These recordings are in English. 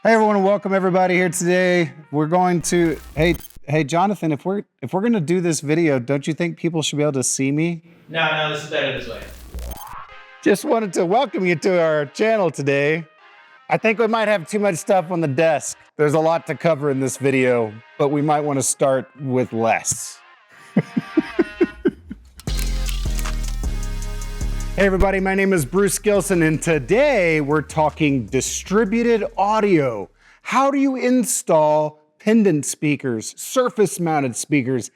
Hey everyone, welcome everybody here today. We're going to, hey Jonathan, if we're gonna do this video, don't you think people should be able to see me? No, this is better this way. Just wanted to welcome you to our channel today. I think we might have too much stuff on the desk. There's a lot to cover in this video, but we might want to start with less. Hey everybody, my name is Bruce Gilson, and today we're talking distributed audio. How do you install pendant speakers, surface mounted speakers,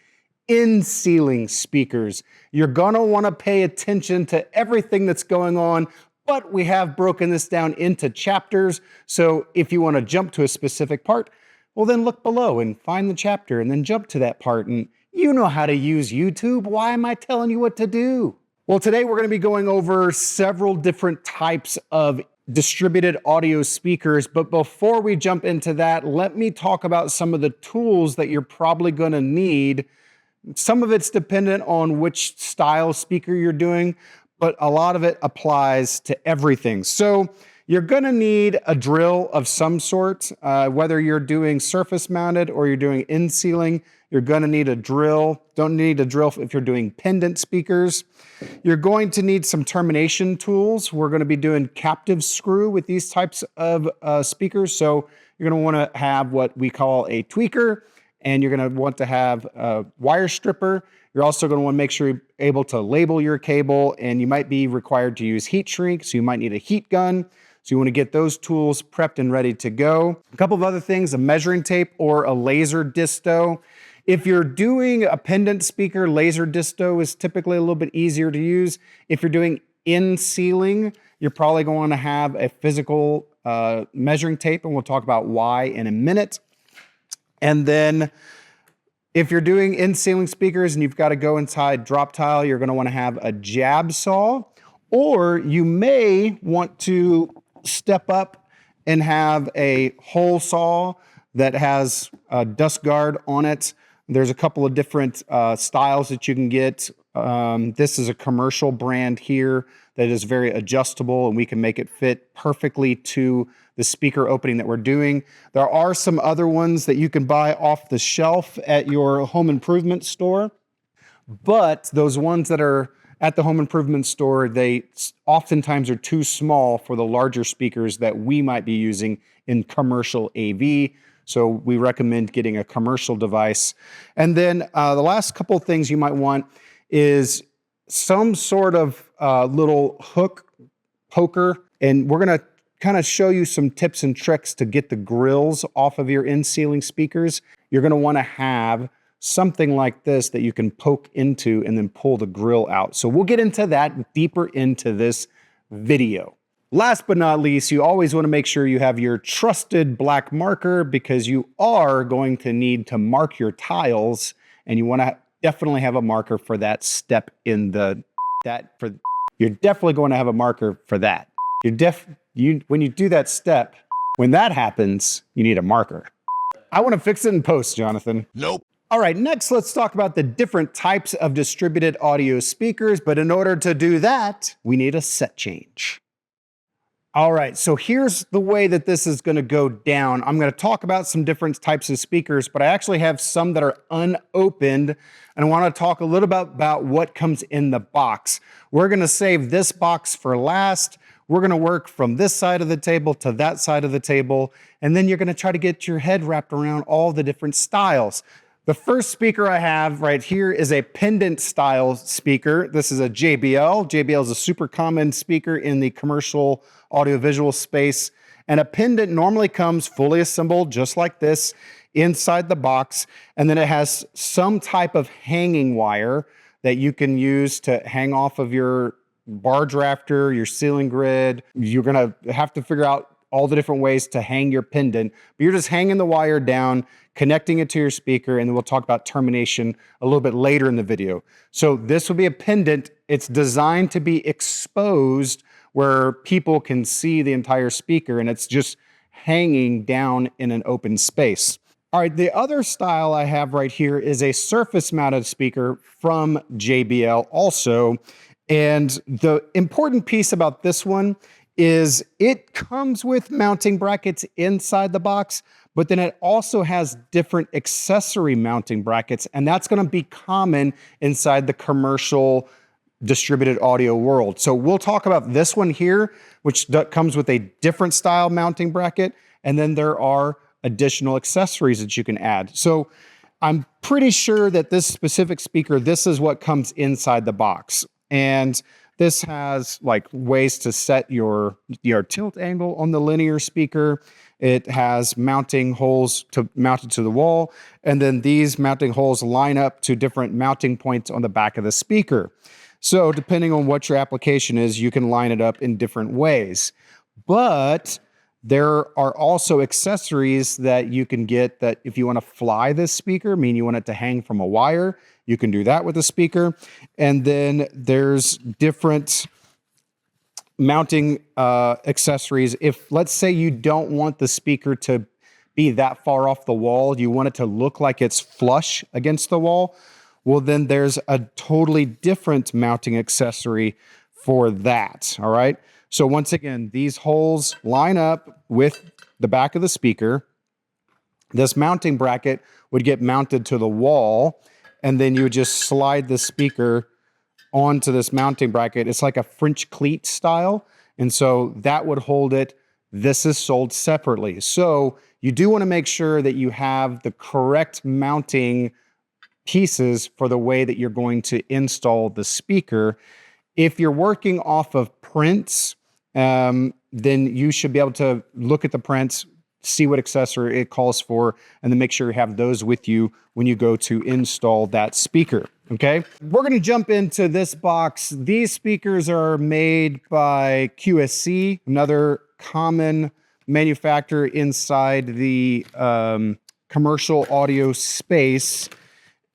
in-ceiling speakers? You're gonna wanna pay attention to everything that's going on, but we have broken this down into chapters. So if you wanna jump to a specific part, well then look below and find the chapter and then jump to that part. And you know how to use YouTube. Why am I telling you what to do? Well, today we're going to be going over several different types of distributed audio speakers, but before we jump into that, let me talk about some of the tools that you're probably going to need. Some of it's dependent on which style speaker you're doing, but a lot of it applies to everything. So you're going to need a drill of some sort, whether you're doing surface mounted or you're doing in-ceiling. You're going to need a drill. Don't need a drill if you're doing pendant speakers. You're going to need some termination tools. We're going to be doing captive screw with these types of speakers. So you're going to want to have what we call a tweaker, and you're going to want to have a wire stripper. You're also going to want to make sure you're able to label your cable, and you might be required to use heat shrink, so you might need a heat gun. So you want to get those tools prepped and ready to go. A couple of other things, a measuring tape or a laser disto. If you're doing a pendant speaker, laser disto is typically a little bit easier to use. If you're doing in-ceiling, you're probably going to have a physical measuring tape, and we'll talk about why in a minute. And then if you're doing in-ceiling speakers and you've got to go inside drop tile, you're going to want to have a jab saw, or you may want to step up and have a hole saw that has a dust guard on it. There's a couple of different styles that you can get. This is a commercial brand here that is very adjustable, and we can make it fit perfectly to the speaker opening that we're doing. There are some other ones that you can buy off the shelf at your home improvement store, but those ones that are at the home improvement store, they oftentimes are too small for the larger speakers that we might be using in commercial AV. So we recommend getting a commercial device. And then the last couple of things you might want is some sort of little hook poker. And we're gonna kind of show you some tips and tricks to get the grills off of your in-ceiling speakers. You're gonna wanna have something like this that you can poke into and then pull the grill out. So we'll get into that deeper into this video. Last but not least, you always want to make sure you have your trusted black marker, because you are going to need to mark your tiles, and you want to definitely have a marker for that step in the, you're definitely going to have a marker for that. When you do that step, when that happens, you need a marker. I want to fix it in post, Jonathan. Nope. All right, next let's talk about the different types of distributed audio speakers, but in order to do that, we need a set change. All right, so here's the way that this is gonna go down. I'm gonna talk about some different types of speakers, but I actually have some that are unopened, and I wanna talk a little bit about what comes in the box. We're gonna save this box for last. We're gonna work from this side of the table to that side of the table, and then you're gonna try to get your head wrapped around all the different styles. The first speaker I have right here is a pendant style speaker. This is a JBL. JBL is a super common speaker in the commercial audiovisual space. And a pendant normally comes fully assembled just like this inside the box. And then it has some type of hanging wire that you can use to hang off of your barge rafter, your ceiling grid. You're gonna have to figure out all the different ways to hang your pendant, but you're just hanging the wire down, connecting it to your speaker, and then we'll talk about termination a little bit later in the video. So this will be a pendant. It's designed to be exposed where people can see the entire speaker, and it's just hanging down in an open space. All right, the other style I have right here is a surface mounted speaker from JBL also. And the important piece about this one is it comes with mounting brackets inside the box, but then it also has different accessory mounting brackets, and that's going to be common inside the commercial distributed audio world. So we'll talk about this one here, which comes with a different style mounting bracket, and then there are additional accessories that you can add. So I'm pretty sure that this specific speaker, this is what comes inside the box. And this has like ways to set your tilt angle on the linear speaker. It has mounting holes to mount it to the wall. And then these mounting holes line up to different mounting points on the back of the speaker. So depending on what your application is, you can line it up in different ways. But there are also accessories that you can get that if you want to fly this speaker, meaning you want it to hang from a wire, you can do that with the speaker. And then there's different mounting accessories. If, let's say, you don't want the speaker to be that far off the wall, you want it to look like it's flush against the wall, well, then there's a totally different mounting accessory for that, all right? So once again, these holes line up with the back of the speaker. This mounting bracket would get mounted to the wall, and then you would just slide the speaker onto this mounting bracket. It's like a French cleat style, and so that would hold it. This is sold separately. So you do want to make sure that you have the correct mounting pieces for the way that you're going to install the speaker. If you're working off of prints, then you should be able to look at the prints, see what accessory it calls for, and then make sure you have those with you when you go to install that speaker, okay? We're gonna jump into this box. These speakers are made by QSC, another common manufacturer inside the commercial audio space.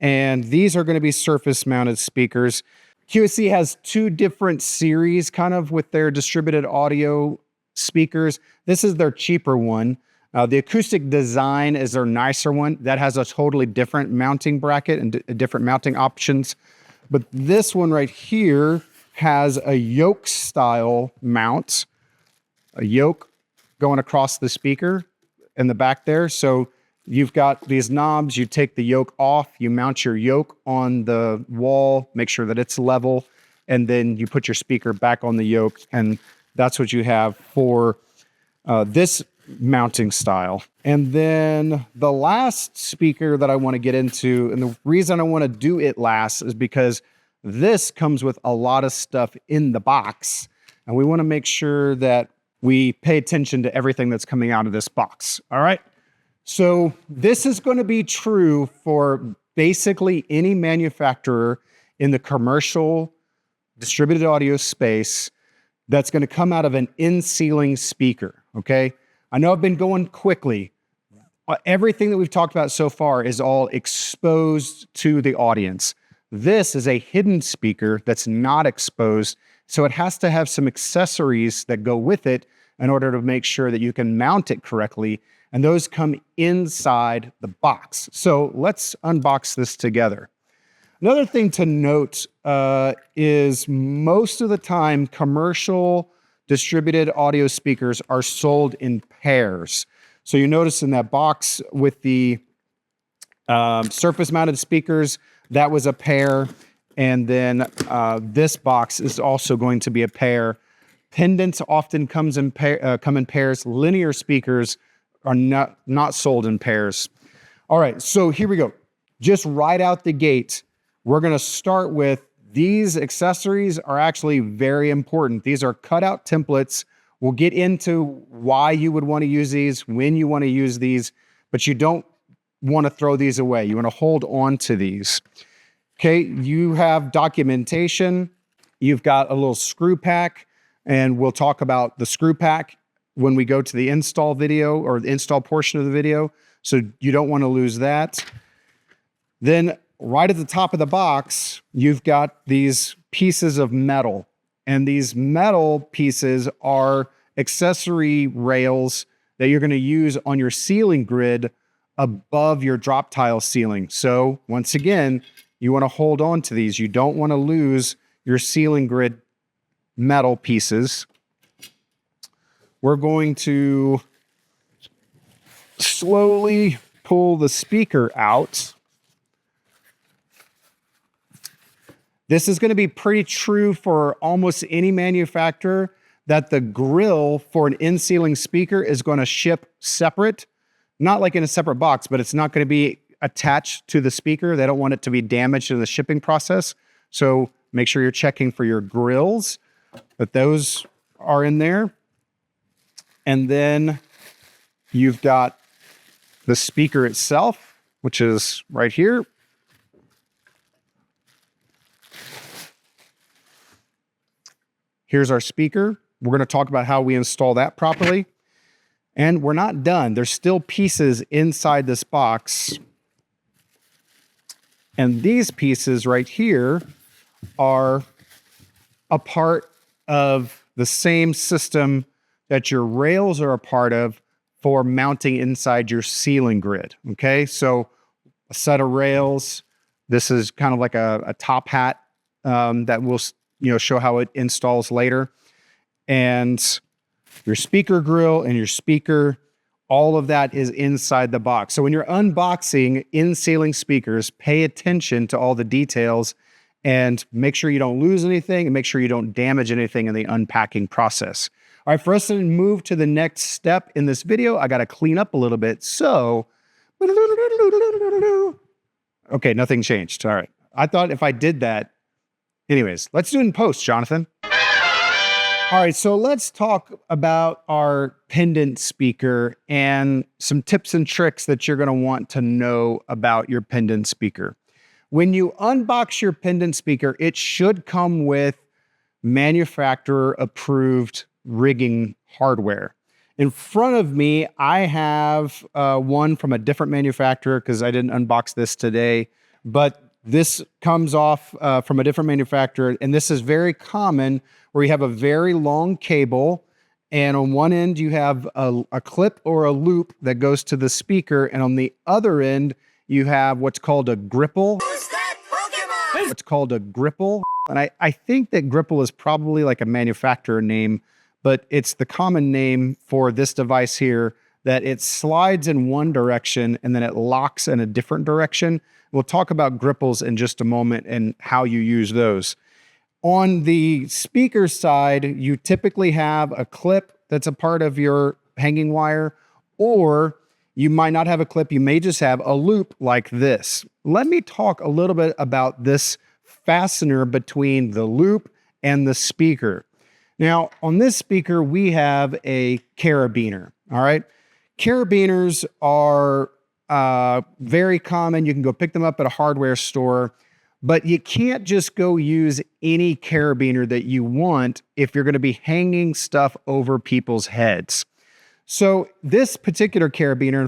And these are going to be surface mounted speakers. QSC has two different series kind of with their distributed audio speakers. This is their cheaper one. The acoustic design is their nicer one. That has a totally different mounting bracket and different mounting options. But this one right here has a yoke style mount, a yoke going across the speaker in the back there. So you've got these knobs, you take the yoke off, you mount your yoke on the wall, make sure that it's level, and then you put your speaker back on the yoke, and that's what you have for this mounting style. And then the last speaker that I want to get into, and the reason I want to do it last is because this comes with a lot of stuff in the box, and we want to make sure that we pay attention to everything that's coming out of this box, all right? So this is going to be true for basically any manufacturer in the commercial distributed audio space that's going to come out of an in-ceiling speaker, okay? I know I've been going quickly. Everything that we've talked about so far is all exposed to the audience. This is a hidden speaker that's not exposed, so it has to have some accessories that go with it in order to make sure that you can mount it correctly. And those come inside the box. So let's unbox this together. Another thing to note is most of the time, commercial distributed audio speakers are sold in pairs. So you notice in that box with the surface mounted speakers, that was a pair. And then this box is also going to be a pair. Pendants often come in pairs. Linear speakers are not sold in pairs. All right, so here we go. Just right out the gate, we're gonna start with these accessories are actually very important. These are cutout templates. We'll get into why you would wanna use these, when you wanna use these, but you don't wanna throw these away. You wanna hold on to these. Okay, you have documentation. You've got a little screw pack, and we'll talk about the screw pack when we go to the install video or the install portion of the video. So you don't want to lose that. Then right at the top of the box, you've got these pieces of metal. And these metal pieces are accessory rails that you're going to use on your ceiling grid above your drop tile ceiling. So once again, you want to hold on to these. You don't want to lose your ceiling grid metal pieces. we're going to slowly pull the speaker out. This is going to be pretty true for almost any manufacturer, that the grill for an in-ceiling speaker is going to ship separate, not like in a separate box, but it's not going to be attached to the speaker. They don't want it to be damaged in the shipping process. So make sure you're checking for your grills, that those are in there. And then you've got the speaker itself, which is right here. Here's our speaker. We're going to talk about how we install that properly. And we're not done. There's still pieces inside this box. And these pieces right here are a part of the same system that your rails are a part of for mounting inside your ceiling grid. Okay, so a set of rails. This is kind of like a top hat that will show how it installs later. And your speaker grill and your speaker, all of that is inside the box. So when you're unboxing in-ceiling speakers, pay attention to all the details and make sure you don't lose anything and make sure you don't damage anything in the unpacking process. All right, for us to move to the next step in this video, I got to clean up a little bit. So, okay, nothing changed. All right. I thought if I did that, anyways, let's do it in post, Jonathan. All right, so let's talk about our pendant speaker and some tips and tricks that you're going to want to know about your pendant speaker. When you unbox your pendant speaker, it should come with manufacturer-approved rigging hardware. In front of me, I have one from a different manufacturer because I didn't unbox this today, but this comes off from a different manufacturer, and this is very common where you have a very long cable, and on one end you have a clip or a loop that goes to the speaker, and on the other end you have what's called a gripple. Who's that Pokemon? What's called a gripple. And I think that gripple is probably like a manufacturer name, but it's the common name for this device here, that it slides in one direction and then it locks in a different direction. We'll talk about gripples in just a moment and how you use those. On the speaker side, you typically have a clip that's a part of your hanging wire, or you might not have a clip. You may just have a loop like this. Let me talk a little bit about this fastener between the loop and the speaker. Now, on this speaker, we have a carabiner, all right? Carabiners are very common. You can go pick them up at a hardware store, but you can't just go use any carabiner that you want if you're going to be hanging stuff over people's heads. So this particular carabiner,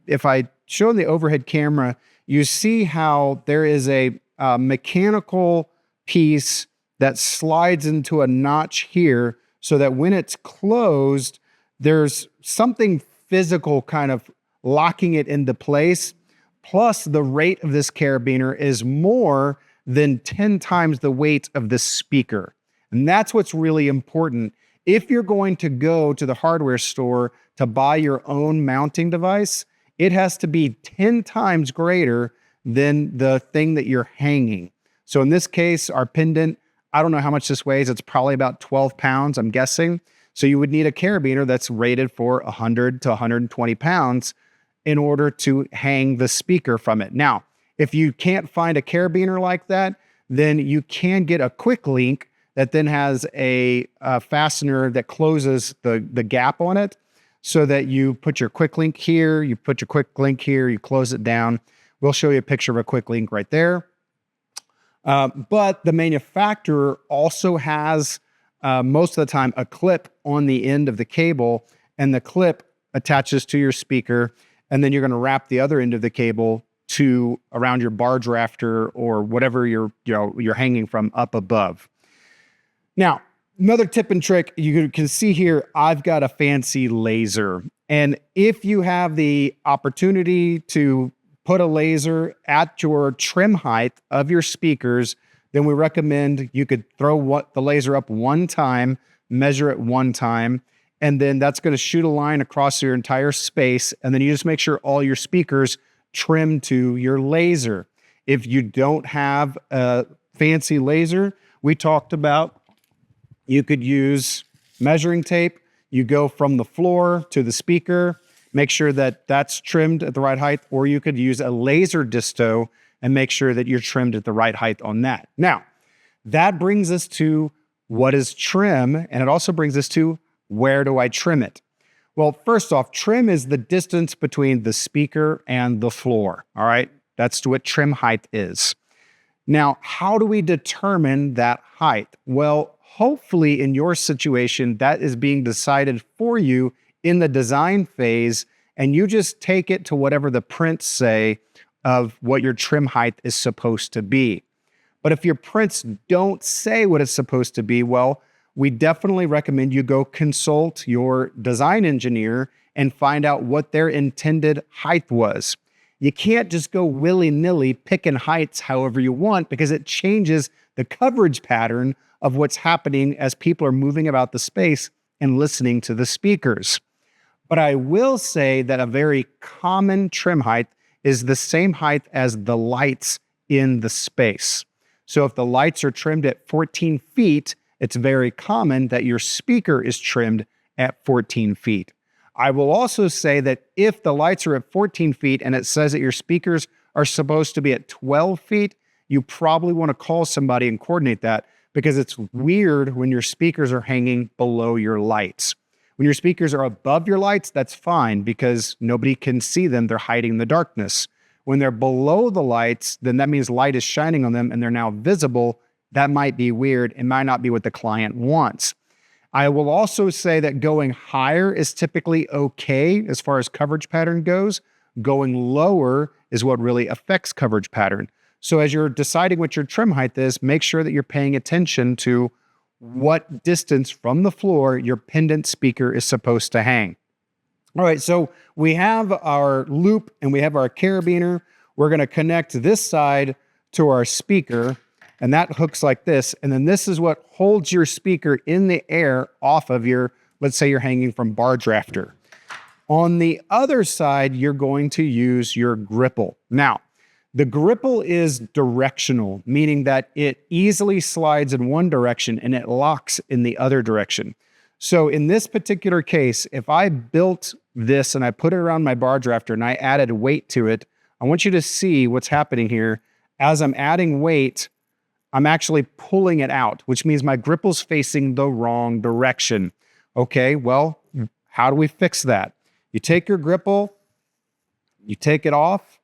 if I show the overhead camera, you see how there is a mechanical piece that slides into a notch here so that when it's closed, there's something physical kind of locking it into place. Plus, the weight of this carabiner is more than 10 times the weight of this speaker. And that's what's really important. If you're going to go to the hardware store to buy your own mounting device, it has to be 10 times greater than the thing that you're hanging. So in this case, our pendant, I don't know how much this weighs. It's probably about 12 pounds, I'm guessing. So you would need a carabiner that's rated for 100 to 120 pounds in order to hang the speaker from it. Now, if you can't find a carabiner like that, then you can get a quick link that then has a fastener that closes the gap on it, so that you put your quick link here, you put your quick link here, you close it down. We'll show you a picture of a quick link right there. But the manufacturer also has, most of the time, a clip on the end of the cable, and the clip attaches to your speaker, and then you're going to wrap the other end of the cable to around your barge rafter or whatever you're hanging from up above. Now, another tip and trick, you can see here, I've got a fancy laser. And if you have the opportunity to put a laser at your trim height of your speakers, then we recommend you could throw the laser up one time, measure it one time, and then that's going to shoot a line across your entire space, and then you just make sure all your speakers trim to your laser. If you don't have a fancy laser, we talked about you could use measuring tape. You go from the floor to the speaker, make sure that that's trimmed at the right height, or you could use a laser disto and make sure that you're trimmed at the right height on that. Now, that brings us to what is trim, and it also brings us to where do I trim it? Well, first off, trim is the distance between the speaker and the floor, all right? That's what trim height is. Now, how do we determine that height? Well, hopefully in your situation, that is being decided for you in the design phase, and you just take it to whatever the prints say of what your trim height is supposed to be. But if your prints don't say what it's supposed to be, well, we definitely recommend you go consult your design engineer and find out what their intended height was. You can't just go willy-nilly picking heights however you want, because it changes the coverage pattern of what's happening as people are moving about the space and listening to the speakers. But I will say that a very common trim height is the same height as the lights in the space. So if the lights are trimmed at 14 feet, it's very common that your speaker is trimmed at 14 feet. I will also say that if the lights are at 14 feet and it says that your speakers are supposed to be at 12 feet, you probably want to call somebody and coordinate that, because it's weird when your speakers are hanging below your lights. When your speakers are above your lights, that's fine because nobody can see them. They're hiding in the darkness. When they're below the lights, then that means light is shining on them and they're now visible. That might be weird. It might not be what the client wants. I will also say that going higher is typically okay as far as coverage pattern goes. Going lower is what really affects coverage pattern. So as you're deciding what your trim height is, make sure that you're paying attention to what distance from the floor your pendant speaker is supposed to hang. All right, so we have our loop and we have our carabiner. We're going to connect this side to our speaker, and that hooks like this. And then this is what holds your speaker in the air off of your, let's say you're hanging from bar drafter. On the other side, you're going to use your gripple. Now, the gripple is directional, meaning that it easily slides in one direction and it locks in the other direction. So in this particular case, if I built this and I put it around my bar drafter and I added weight to it, I want you to see what's happening here. As I'm adding weight, I'm actually pulling it out, which means my gripple's facing the wrong direction. Okay, well, how do we fix that? You take your gripple, you take it off,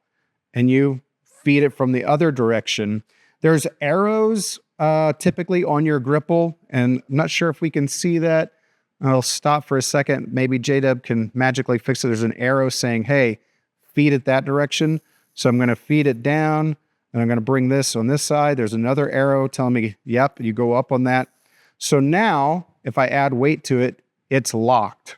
and you feed it from the other direction. There's arrows typically on your gripple, and I'm not sure if we can see that. I'll stop for a second. Maybe J-Dub can magically fix it. There's an arrow saying, hey, feed it that direction. So I'm going to feed it down, and I'm going to bring this on this side. There's another arrow telling me, yep, you go up on that. So now, if I add weight to it, it's locked.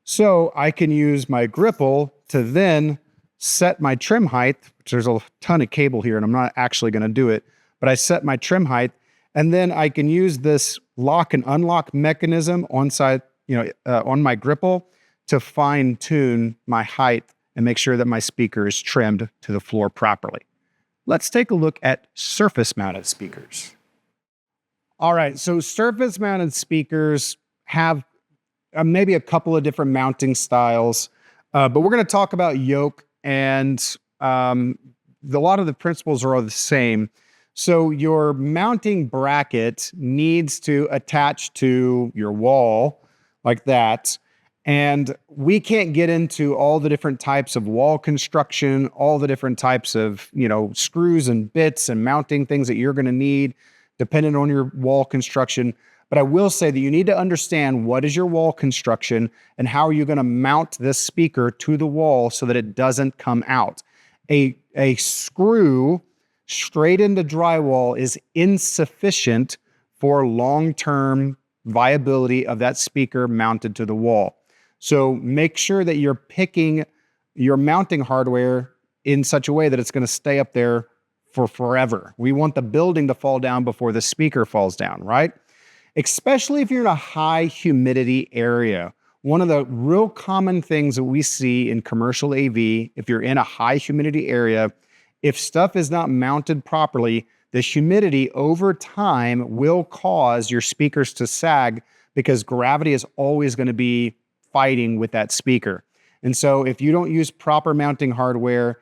So I can use my gripple to then set my trim height, which there's a ton of cable here, and I'm not actually going to do it, but I set my trim height, and then I can use this lock and unlock mechanism on my gripple to fine tune my height and make sure that my speaker is trimmed to the floor properly. Let's take a look at surface mounted speakers. All right, so surface mounted speakers have maybe a couple of different mounting styles, but we're going to talk about yoke, and a lot of the principles are all the same. So your mounting bracket needs to attach to your wall like that. And we can't get into all the different types of wall construction, all the different types of, screws and bits and mounting things that you're going to need depending on your wall construction. But I will say that you need to understand what is your wall construction and how are you going to mount this speaker to the wall so that it doesn't come out. A screw straight into drywall is insufficient for long-term viability of that speaker mounted to the wall. So make sure that you're picking your mounting hardware in such a way that it's going to stay up there for forever. We want the building to fall down before the speaker falls down, right? especially if you're in a high humidity area. One of the real common things that we see in commercial AV, if you're in a high humidity area, if stuff is not mounted properly, the humidity over time will cause your speakers to sag because gravity is always going to be fighting with that speaker. And so if you don't use proper mounting hardware,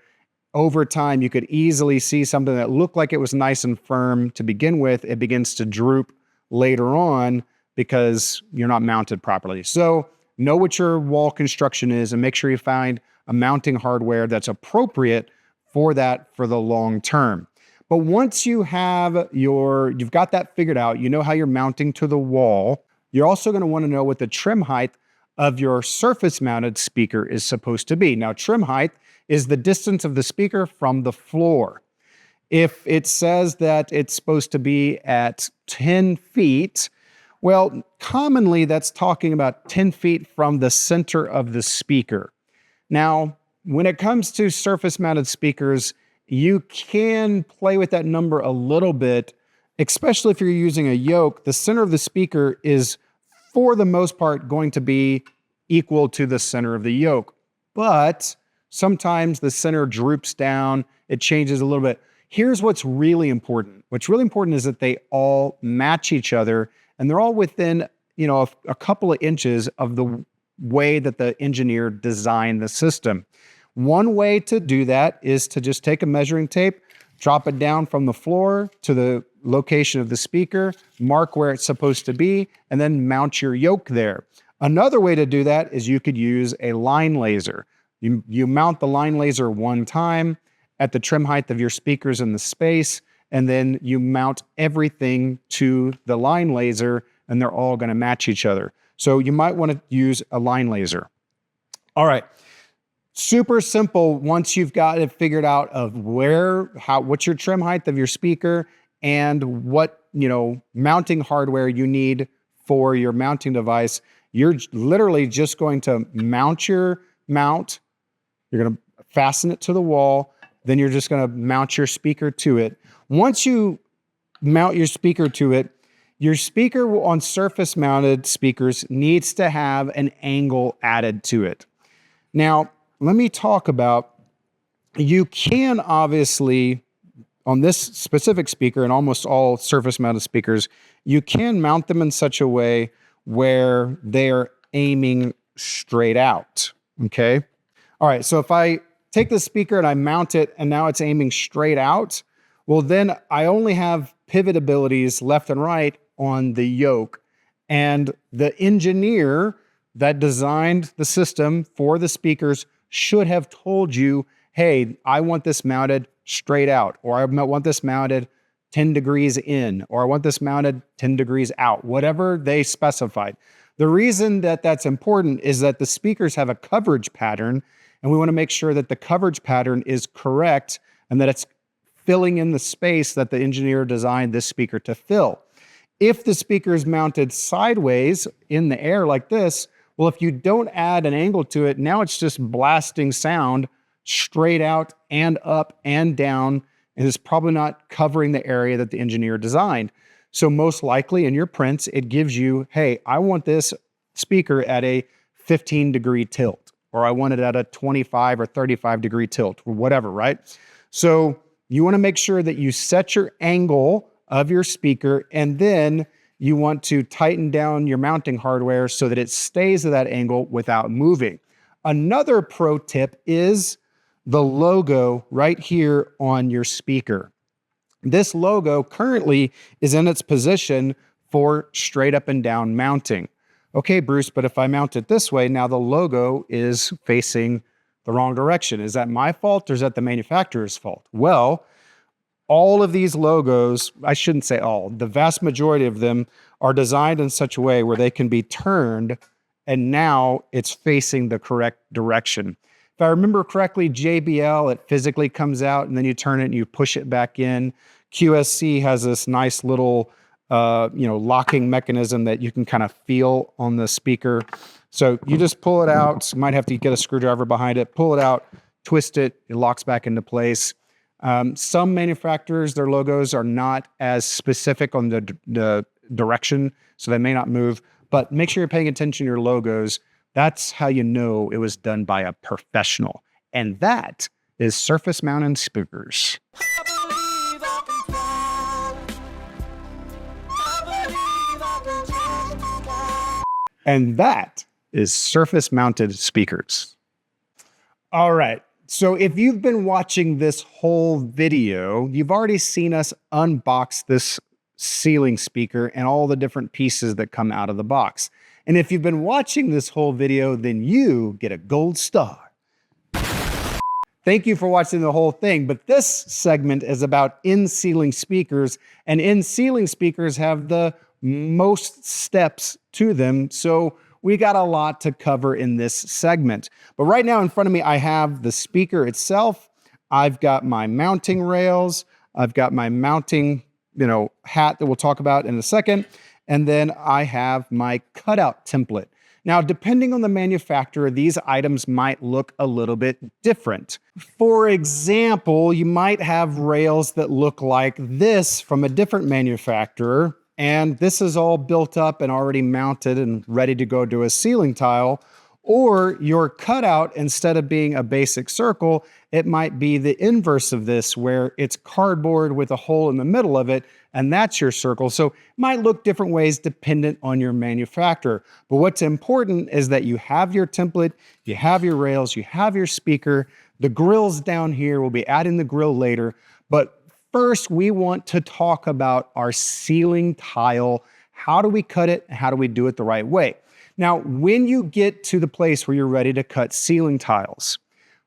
over time, you could easily see something that looked like it was nice and firm to begin with. It begins to droop later on because you're not mounted properly. So know what your wall construction is and make sure you find a mounting hardware that's appropriate for that for the long term. But once you have you've got that figured out, you know how you're mounting to the wall, you're also going to want to know what the trim height of your surface mounted speaker is supposed to be. Now, trim height is the distance of the speaker from the floor. If it says that it's supposed to be at 10 feet, well, commonly that's talking about 10 feet from the center of the speaker. Now, when it comes to surface mounted speakers, you can play with that number a little bit, especially if you're using a yoke. The center of the speaker is, for the most part, going to be equal to the center of the yoke. But sometimes the center droops down, it changes a little bit. Here's what's really important. What's really important is that they all match each other and they're all within, a couple of inches of the way that the engineer designed the system. One way to do that is to just take a measuring tape, drop it down from the floor to the location of the speaker, mark where it's supposed to be, and then mount your yoke there. Another way to do that is you could use a line laser. You mount the line laser one time at the trim height of your speakers in the space, and then you mount everything to the line laser, and they're all going to match each other. So you might want to use a line laser. All right. Super simple once you've got it figured out of what's your trim height of your speaker and what, mounting hardware you need for your mounting device. You're literally just going to mount your mount. You're going to fasten it to the wall. Then you're just going to mount your speaker to it. Once you mount your speaker to it, your speaker on surface mounted speakers needs to have an angle added to it. Now, let me talk about, you can obviously, on this specific speaker and almost all surface mounted speakers, you can mount them in such a way where they're aiming straight out, okay? All right, so if I take the speaker and I mount it and now it's aiming straight out, well then I only have pivot abilities left and right on the yoke. And the engineer that designed the system for the speakers should have told you, hey, I want this mounted straight out, or I want this mounted 10 degrees in, or I want this mounted 10 degrees out, whatever they specified. The reason that that's important is that the speakers have a coverage pattern, and we want to make sure that the coverage pattern is correct and that it's filling in the space that the engineer designed this speaker to fill. If the speaker is mounted sideways in the air like this, well, if you don't add an angle to it, now it's just blasting sound straight out and up and down, and it's probably not covering the area that the engineer designed. So most likely in your prints, it gives you, hey, I want this speaker at a 15-degree tilt, or I want it at a 25 or 35 degree tilt, or whatever, right? So you want to make sure that you set your angle of your speaker, and then you want to tighten down your mounting hardware so that it stays at that angle without moving. Another pro tip is the logo right here on your speaker. This logo currently is in its position for straight up and down mounting. Okay, Bruce, but if I mount it this way, now the logo is facing the wrong direction. Is that my fault or is that the manufacturer's fault? Well, all of these logos, I shouldn't say all, the vast majority of them are designed in such a way where they can be turned and now it's facing the correct direction. If I remember correctly, JBL, it physically comes out and then you turn it and you push it back in. QSC has this nice little, locking mechanism that you can kind of feel on the speaker. So you just pull it out. You might have to get a screwdriver behind it, pull it out, twist it, it locks back into place. Some manufacturers, their logos are not as specific on the direction, so they may not move, but make sure you're paying attention to your logos. That's how you know it was done by a professional. And that is surface mounted speakers. And that is surface mounted speakers. All right. So if you've been watching this whole video, you've already seen us unbox this ceiling speaker and all the different pieces that come out of the box. And if you've been watching this whole video, then you get a gold star. Thank you for watching the whole thing, but this segment is about in-ceiling speakers, and in-ceiling speakers have the most steps to them, so we got a lot to cover in this segment. But right now in front of me, I have the speaker itself. I've got my mounting rails. I've got my mounting, hat that we'll talk about in a second. And then I have my cutout template. Now, depending on the manufacturer, these items might look a little bit different. For example, you might have rails that look like this from a different manufacturer, and this is all built up and already mounted and ready to go to a ceiling tile. Or your cutout, instead of being a basic circle, it might be the inverse of this, where it's cardboard with a hole in the middle of it, and that's your circle. So it might look different ways dependent on your manufacturer. But what's important is that you have your template, you have your rails, you have your speaker. The grill's down here. We'll be adding the grill later. But first, we want to talk about our ceiling tile. How do we cut it? How do we do it the right way? Now, when you get to the place where you're ready to cut ceiling tiles,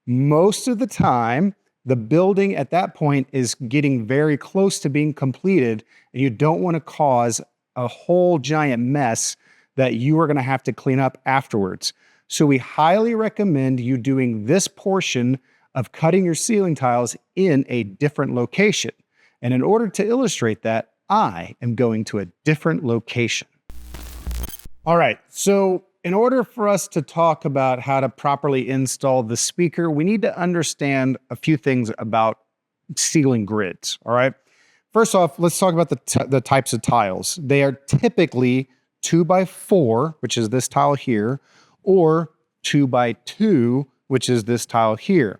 most of the time, the building at that point is getting very close to being completed, and you don't want to cause a whole giant mess that you are going to have to clean up afterwards. So we highly recommend you doing this portion of cutting your ceiling tiles in a different location. And in order to illustrate that, I am going to a different location. All right, so in order for us to talk about how to properly install the speaker, we need to understand a few things about ceiling grids, all right? First off, let's talk about the types of tiles. They are typically 2x4, which is this tile here, or 2x2, which is this tile here.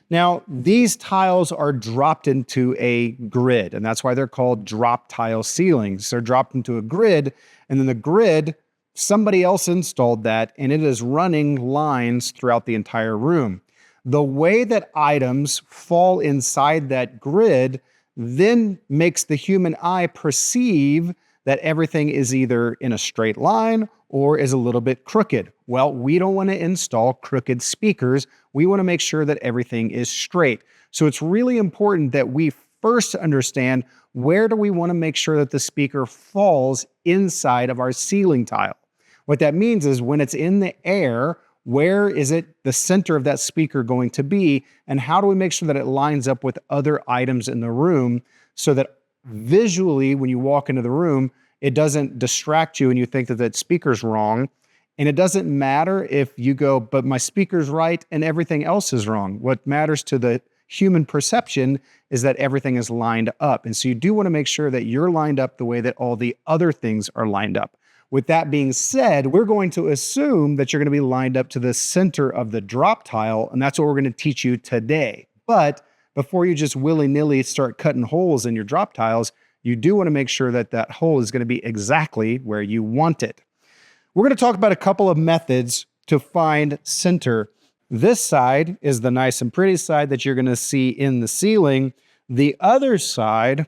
Now, these tiles are dropped into a grid, and that's why they're called drop tile ceilings. They're dropped into a grid, and then the grid, somebody else installed that, and it is running lines throughout the entire room. The way that items fall inside that grid then makes the human eye perceive that everything is either in a straight line or is a little bit crooked. Well, we don't want to install crooked speakers. We want to make sure that everything is straight. So it's really important that we first understand, where do we want to make sure that the speaker falls inside of our ceiling tile? What that means is, when it's in the air, where is it the center of that speaker going to be? And how do we make sure that it lines up with other items in the room so that visually, when you walk into the room, it doesn't distract you and you think that that speaker's wrong. And it doesn't matter if you go, but my speaker's right and everything else is wrong. What matters to the human perception is that everything is lined up. And so you do want to make sure that you're lined up the way that all the other things are lined up. With that being said, we're going to assume that you're going to be lined up to the center of the drop tile, and that's what we're going to teach you today. But before you just willy-nilly start cutting holes in your drop tiles, you do want to make sure that that hole is going to be exactly where you want it. We're going to talk about a couple of methods to find center. This side is the nice and pretty side that you're going to see in the ceiling. The other side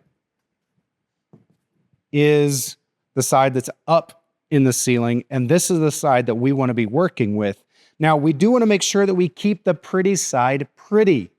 is the side that's up in the ceiling, and this is the side that we want to be working with. Now, we do want to make sure that we keep the pretty side pretty.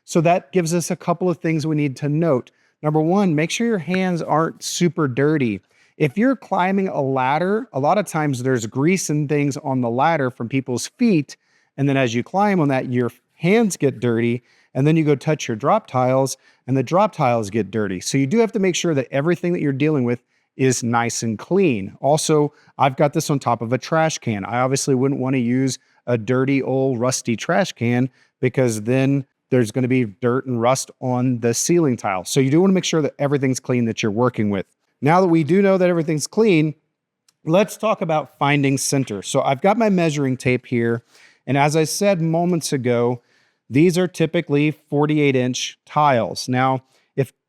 So that gives us a couple of things we need to note. Number one, make sure your hands aren't super dirty. If you're climbing a ladder, a lot of times there's grease and things on the ladder from people's feet, and then as you climb on that, your hands get dirty, and then you go touch your drop tiles, and the drop tiles get dirty. So you do have to make sure that everything that you're dealing with is nice and clean. Also, I've got this on top of a trash can. I obviously wouldn't want to use a dirty old rusty trash can, because then there's going to be dirt and rust on the ceiling tile. So you do want to make sure that everything's clean that you're working with. Now that we do know that everything's clean, let's talk about finding center. So I've got my measuring tape here. And as I said moments ago, these are typically 48-inch tiles. Now,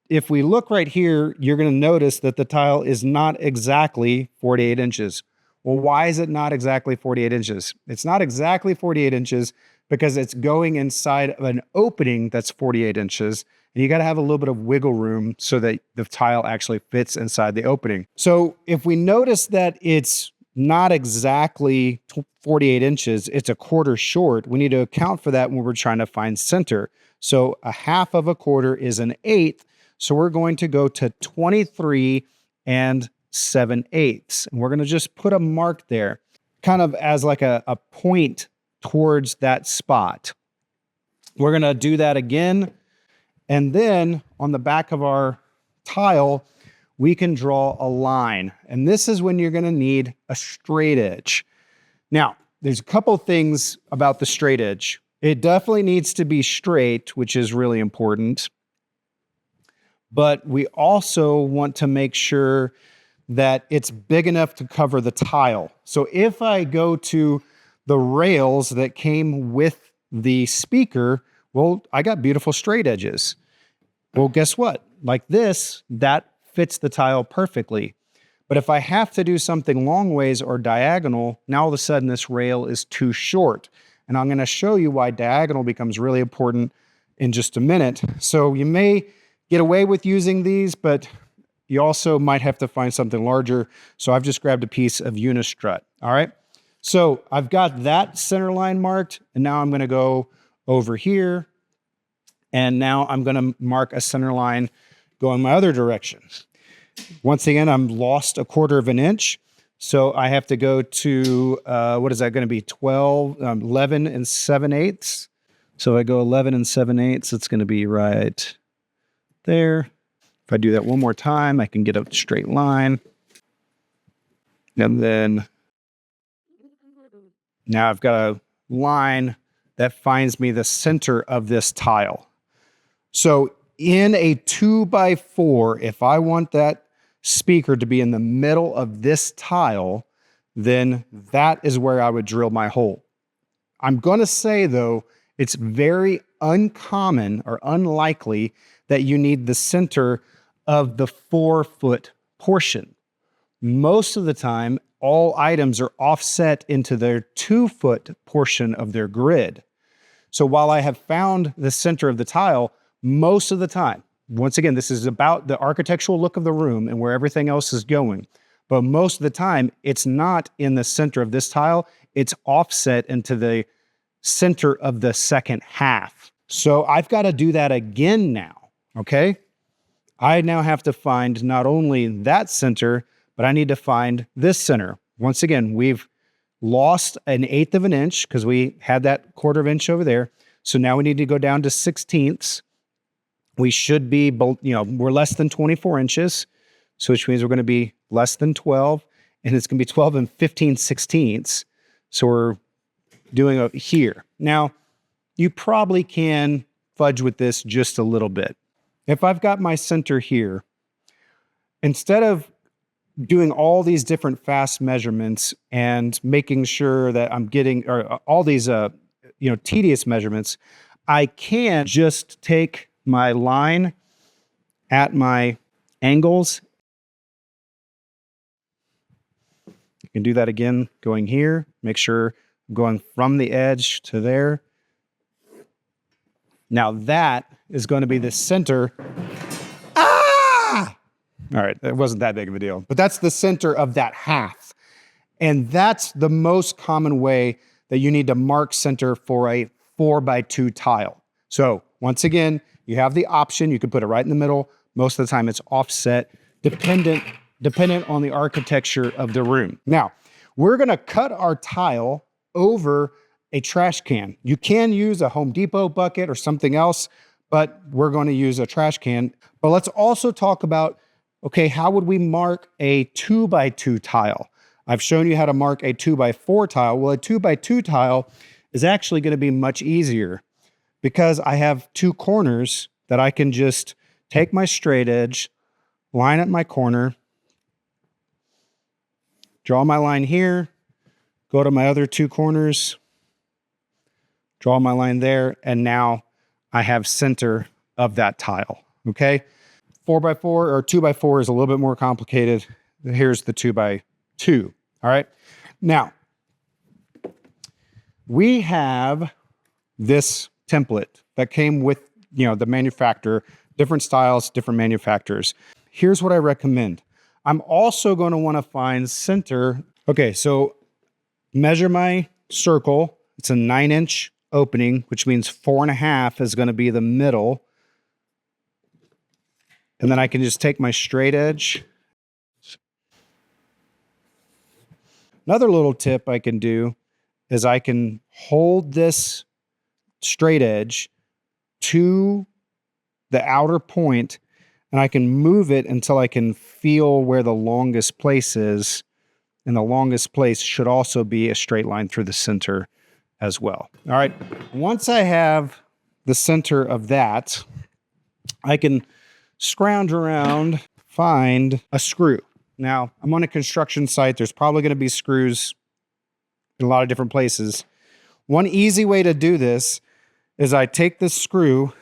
if we look right here, you're going to notice that the tile is not exactly 48 inches. Well, why is it not exactly 48 inches? It's not exactly 48 inches because it's going inside of an opening that's 48 inches. And you got to have a little bit of wiggle room so that the tile actually fits inside the opening. So if we notice that it's not exactly 48 inches, it's a quarter short, we need to account for that when we're trying to find center. So a half of a quarter is an eighth. So we're going to go to 23 and 7/8. And we're going to just put a mark there, kind of as like a point towards that spot. We're going to do that again. And then on the back of our tile, we can draw a line. And this is when you're going to need a straight edge. Now, there's a couple things about the straight edge. It definitely needs to be straight, which is really important. But we also want to make sure that it's big enough to cover the tile. So if I go to the rails that came with the speaker, well, I got beautiful straight edges. Well, guess what? Like this, that fits the tile perfectly. But if I have to do something long ways or diagonal, now all of a sudden this rail is too short. And I'm going to show you why diagonal becomes really important in just a minute. So you may get away with using these, but you also might have to find something larger. So I've just grabbed a piece of unistrut. All right. So I've got that center line marked, and now I'm going to go over here. And now I'm going to mark a center line going my other direction. Once again, I'm lost a quarter of an inch. So I have to go to, what is that going to be? 11 and 7/8. So I go 11 and 7/8. It's going to be right there. If I do that one more time, I can get a straight line. And then now I've got a line that finds me the center of this tile. So in a 2x4, if I want that speaker to be in the middle of this tile, then that is where I would drill my hole. I'm going to say, though, it's very uncommon or unlikely that you need the center of the 4-foot portion. Most of the time, all items are offset into their 2-foot portion of their grid. So while I have found the center of the tile, most of the time, once again, this is about the architectural look of the room and where everything else is going. But most of the time, it's not in the center of this tile. It's offset into the center of the second half. So I've got to do that again now, okay? I now have to find not only that center, but I need to find this center. Once again, we've lost an 1/8 of an inch because we had that quarter of inch over there. So now we need to go down to 16ths. We should be, we're less than 24 inches, so which means we're going to be less than 12, and it's going to be 12 and 15/16. So we're doing it here. Now, you probably can fudge with this just a little bit. If I've got my center here, instead of doing all these different fast measurements and making sure that I'm getting all these tedious measurements, I can just take my line at my angles. You can do that again going here. Make sure I'm going from the edge to there. Now that is going to be the center. Ah! All right, it wasn't that big of a deal, but that's the center of that half. And that's the most common way that you need to mark center for a 4x2 tile. So once again, you have the option. You can put it right in the middle. Most of the time it's offset, dependent on the architecture of the room. Now, we're going to cut our tile over a trash can. You can use a Home Depot bucket or something else, but we're going to use a trash can. But let's also talk about, okay, how would we mark a 2x2 tile? I've shown you how to mark a 2x4 tile. Well, a 2x2 tile is actually going to be much easier because I have two corners that I can just take my straight edge, line up my corner, draw my line here, go to my other two corners, draw my line there, and now I have center of that tile, okay? 4x4 or 2x4 is a little bit more complicated. Here's the 2x2, all right? Now, we have this template that came with, the manufacturer, different styles, different manufacturers. Here's what I recommend. I'm also going to want to find center. Okay, so measure my circle. It's a 9-inch opening, which means 4.5 is going to be the middle. And then I can just take my straight edge. Another little tip I can do is I can hold this straight edge to the outer point, and I can move it until I can feel where the longest place is. And the longest place should also be a straight line through the center as well. All right. Once I have the center of that, I can scrounge around, find a screw. Now, I'm on a construction site. There's probably going to be screws in a lot of different places. One easy way to do this is I take this screw,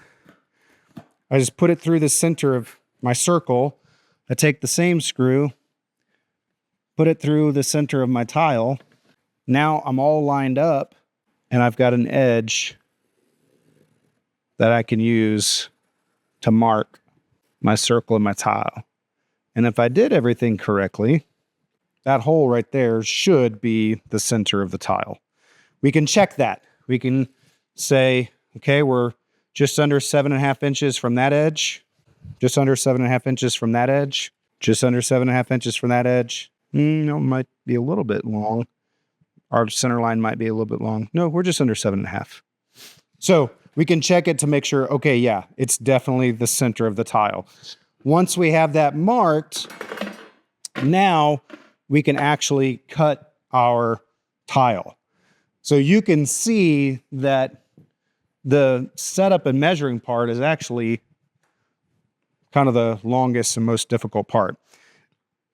I just put it through the center of my circle. I take the same screw, put it through the center of my tile. Now I'm all lined up and I've got an edge that I can use to mark my circle and my tile. And if I did everything correctly, that hole right there should be the center of the tile. We can check that. We can say, okay, we're just under 7.5 inches from that edge, just under 7.5 inches from that edge, just under 7.5 inches from that edge. No, might be a little bit long. Our center line might be a little bit long. No, we're just under 7.5. So we can check it to make sure, okay, yeah, it's definitely the center of the tile. Once we have that marked, now we can actually cut our tile. So you can see that the setup and measuring part is actually kind of the longest and most difficult part.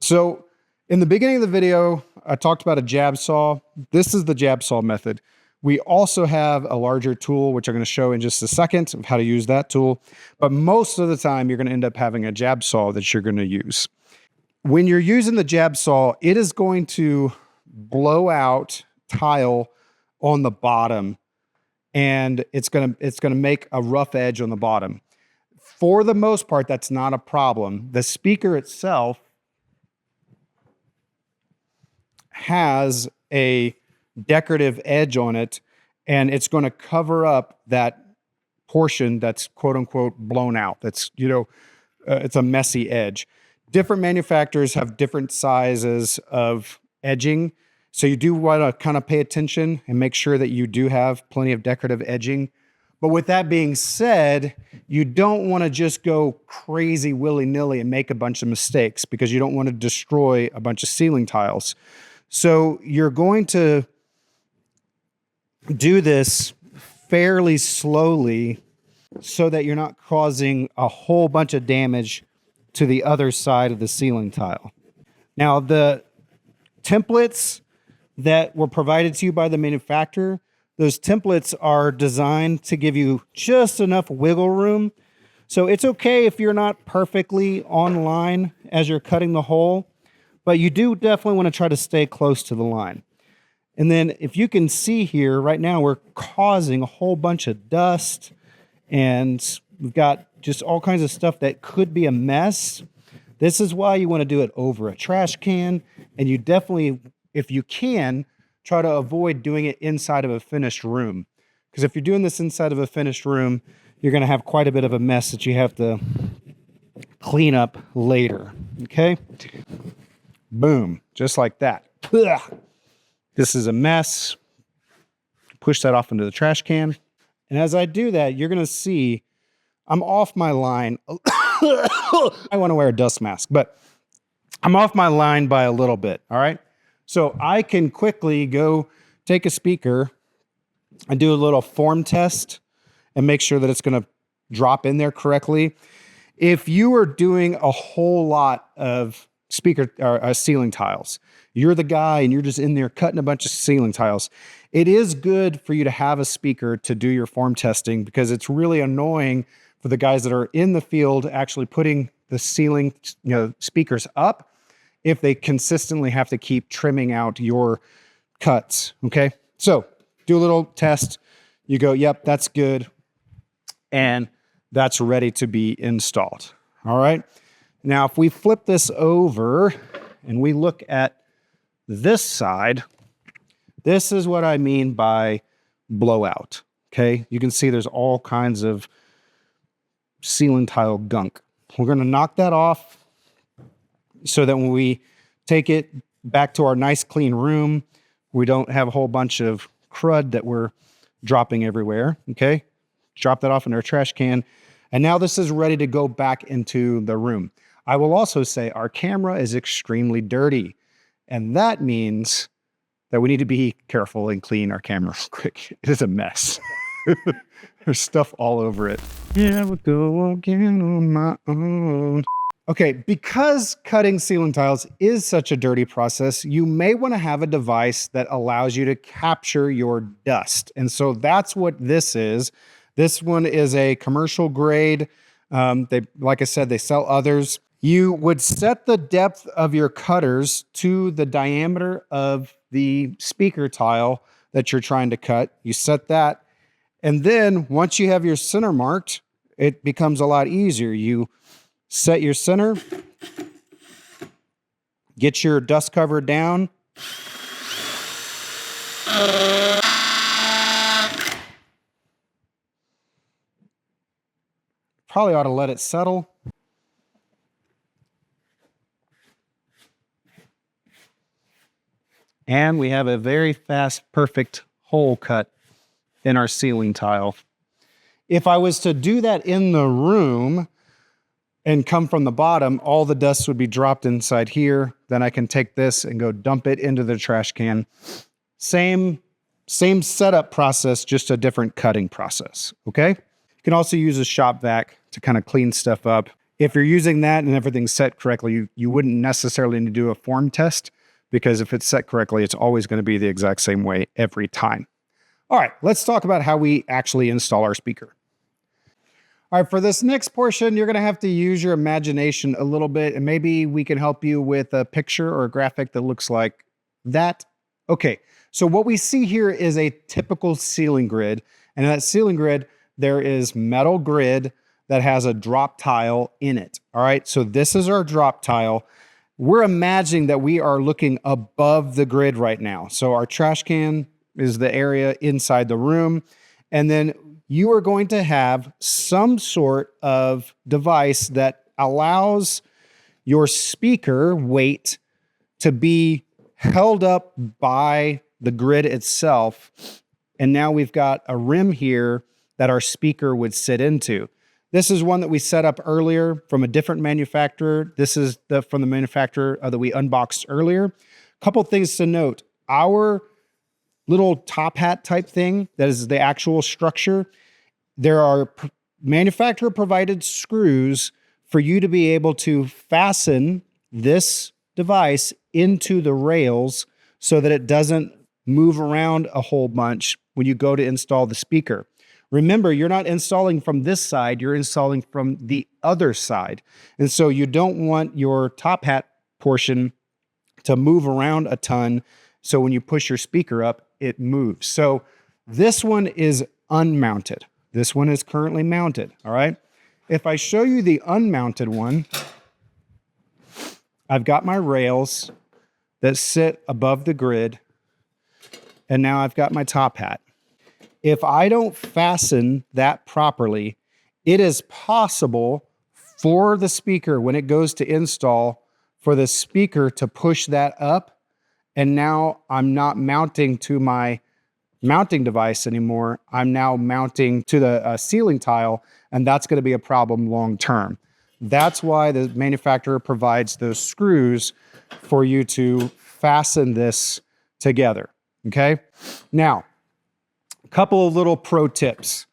So in the beginning of the video, I talked about a jab saw. This is the jab saw method. We also have a larger tool, which I'm going to show in just a second of how to use that tool. But most of the time, you're going to end up having a jab saw that you're going to use. When you're using the jab saw, it is going to blow out tile on the bottom, and it's going to make a rough edge on the bottom. For the most part, that's not a problem. The speaker itself has a decorative edge on it, and it's going to cover up that portion that's quote unquote blown out. That's, it's a messy edge. Different manufacturers have different sizes of edging. So you do want to kind of pay attention and make sure that you do have plenty of decorative edging. But with that being said, you don't want to just go crazy willy-nilly and make a bunch of mistakes, because you don't want to destroy a bunch of ceiling tiles. So you're going to do this fairly slowly so that you're not causing a whole bunch of damage to the other side of the ceiling tile. Now, the templates that were provided to you by the manufacturer, those templates are designed to give you just enough wiggle room. So it's okay if you're not perfectly on line as you're cutting the hole, but you do definitely want to try to stay close to the line. And then if you can see here, right now we're causing a whole bunch of dust, and we've got just all kinds of stuff that could be a mess. This is why you want to do it over a trash can, and you definitely, if you can, try to avoid doing it inside of a finished room. Because if you're doing this inside of a finished room, you're going to have quite a bit of a mess that you have to clean up later. Okay? Boom. Just like that. Ugh. This is a mess. Push that off into the trash can. And as I do that, you're going to see I'm off my line. I want to wear a dust mask, but I'm off my line by a little bit. All right. So I can quickly go take a speaker and do a little form test and make sure that it's going to drop in there correctly. If you are doing a whole lot of speaker or ceiling tiles. You're the guy and you're just in there cutting a bunch of ceiling tiles. It is good for you to have a speaker to do your form testing because it's really annoying for the guys that are in the field actually putting the ceiling, speakers up if they consistently have to keep trimming out your cuts. Okay. So do a little test. You go, yep, that's good. And that's ready to be installed. All right. Now, if we flip this over and we look at this side, this is what I mean by blowout. Okay. You can see there's all kinds of ceiling tile gunk. We're going to knock that off so that when we take it back to our nice clean room, we don't have a whole bunch of crud that we're dropping everywhere. Okay. Drop that off in our trash can. And now this is ready to go back into the room. I will also say our camera is extremely dirty. And that means that we need to be careful and clean our camera real quick. It is a mess. There's stuff all over it. Yeah, we'll go again on my own. Okay, because cutting ceiling tiles is such a dirty process, you may want to have a device that allows you to capture your dust. And so that's what this is. This one is a commercial grade. Like I said, they sell others. You would set the depth of your cutters to the diameter of the speaker tile that you're trying to cut. You set that. And then once you have your center marked, it becomes a lot easier. You set your center, get your dust cover down. Probably ought to let it settle. And we have a very fast, perfect hole cut in our ceiling tile. If I was to do that in the room and come from the bottom, all the dust would be dropped inside here. Then I can take this and go dump it into the trash can. Same setup process, just a different cutting process, okay? You can also use a shop vac to kind of clean stuff up. If you're using that and everything's set correctly, you wouldn't necessarily need to do a form test because if it's set correctly, it's always going to be the exact same way every time. All right, let's talk about how we actually install our speaker. All right, for this next portion, you're going to have to use your imagination a little bit, and maybe we can help you with a picture or a graphic that looks like that. Okay, so what we see here is a typical ceiling grid, and in that ceiling grid, there is metal grid that has a drop tile in it. All right, so this is our drop tile. We're imagining that we are looking above the grid right now. So our trash can is the area inside the room. And then you are going to have some sort of device that allows your speaker weight to be held up by the grid itself. And now we've got a rim here that our speaker would sit into. This is one that we set up earlier from a different manufacturer. This is from the manufacturer that we unboxed earlier. A couple things to note. Our little top hat type thing, that is the actual structure, there are manufacturer provided screws for you to be able to fasten this device into the rails so that it doesn't move around a whole bunch when you go to install the speaker. Remember, you're not installing from this side, you're installing from the other side. And so you don't want your top hat portion to move around a ton. So when you push your speaker up, it moves. So this one is unmounted. This one is currently mounted, all right? If I show you the unmounted one, I've got my rails that sit above the grid, and now I've got my top hat. If I don't fasten that properly, it is possible for the speaker, when it goes to install, for the speaker to push that up, and now I'm not mounting to my mounting device anymore. I'm now mounting to the ceiling tile, and that's going to be a problem long term. That's why the manufacturer provides those screws for you to fasten this together, okay? Now, a couple of little pro tips.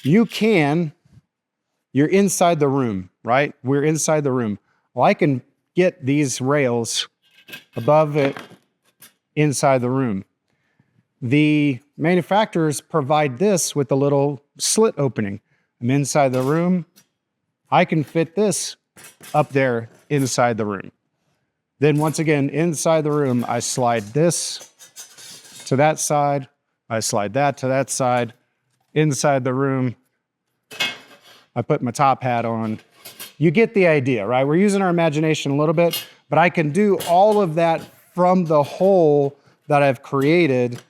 You're inside the room, right? We're inside the room. Well, I can get these rails above it inside the room. The manufacturers provide this with a little slit opening. I'm inside the room. I can fit this up there inside the room. Then once again, inside the room, I slide this to that side. I slide that to that side. Inside the room, I put my top hat on. You get the idea, right? We're using our imagination a little bit, but I can do all of that from the hole that I've created.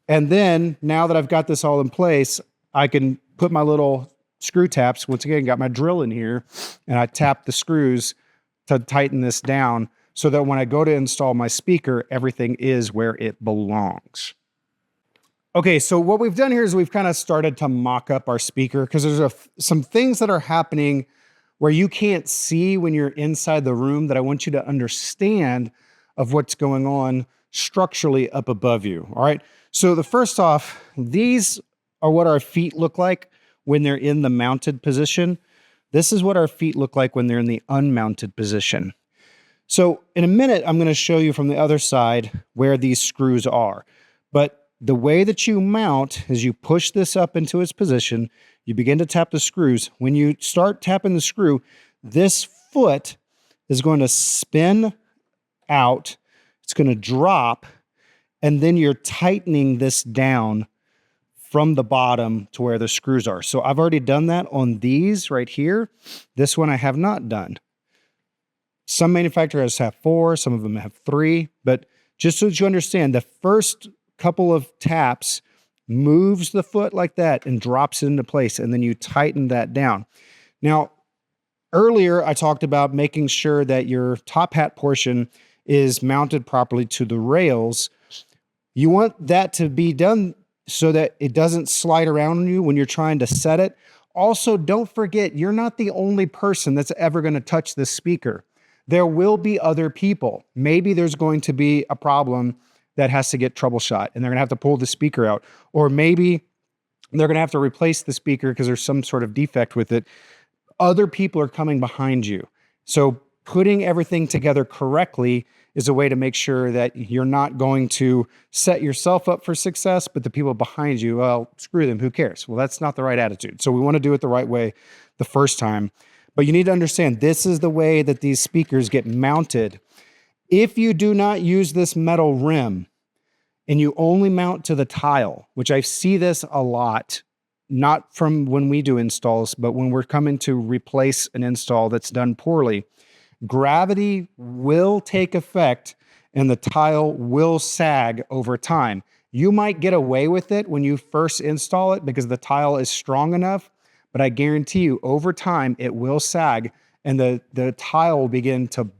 And then now that I've got this all in place, I can put my little screw taps. Once again, got my drill in here, and I tap the screws to tighten this down so that when I go to install my speaker, everything is where it belongs. Okay, so what we've done here is we've kind of started to mock up our speaker because there's some things that are happening where you can't see when you're inside the room that I want you to understand of what's going on structurally up above you, all right? So the first off, these are what our feet look like when they're in the mounted position. This is what our feet look like when they're in the unmounted position. So in a minute, I'm going to show you from the other side where these screws are. But the way that you mount is you push this up into its position, you begin to tap the screws. When you start tapping the screw, this foot is going to spin out, it's going to drop, and then you're tightening this down from the bottom to where the screws are. So I've already done that on these right here. This one I have not done. Some manufacturers have 4, some of them have 3, but just so that you understand, the first couple of taps moves the foot like that and drops it into place, and then you tighten that down. Now, earlier I talked about making sure that your top hat portion is mounted properly to the rails. You want that to be done so that it doesn't slide around on you when you're trying to set it. Also, don't forget, you're not the only person that's ever going to touch this speaker. There will be other people. Maybe there's going to be a problem that has to get troubleshot and they're going to have to pull the speaker out. Or maybe they're going to have to replace the speaker because there's some sort of defect with it. Other people are coming behind you. So putting everything together correctly is a way to make sure that you're not going to set yourself up for success, but the people behind you, well, screw them, who cares? Well, that's not the right attitude. So we want to do it the right way the first time. But you need to understand, this is the way that these speakers get mounted. If you do not use this metal rim and you only mount to the tile, which I see this a lot, not from when we do installs, but when we're coming to replace an install that's done poorly, gravity will take effect and the tile will sag over time. You might get away with it when you first install it because the tile is strong enough, but I guarantee you over time it will sag and the tile will begin to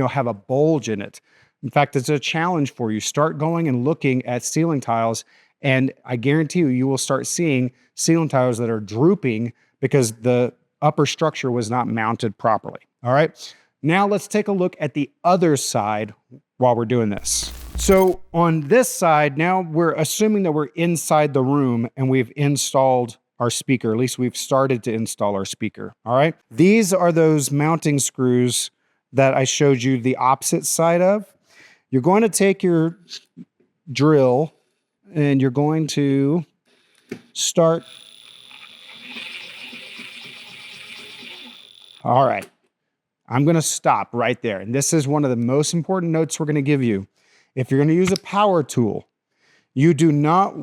have a bulge in it. In fact, it's a challenge for you. Start going and looking at ceiling tiles, and I guarantee you will start seeing ceiling tiles that are drooping because the upper structure was not mounted properly. All right. Now let's take a look at the other side while we're doing this. So on this side, now we're assuming that we're inside the room and we've installed our speaker. At least we've started to install our speaker. All right. These are those mounting screws that I showed you the opposite side of. You're going to take your drill and you're going to start. All right. I'm going to stop right there. And this is one of the most important notes we're going to give you. If you're going to use a power tool, you do not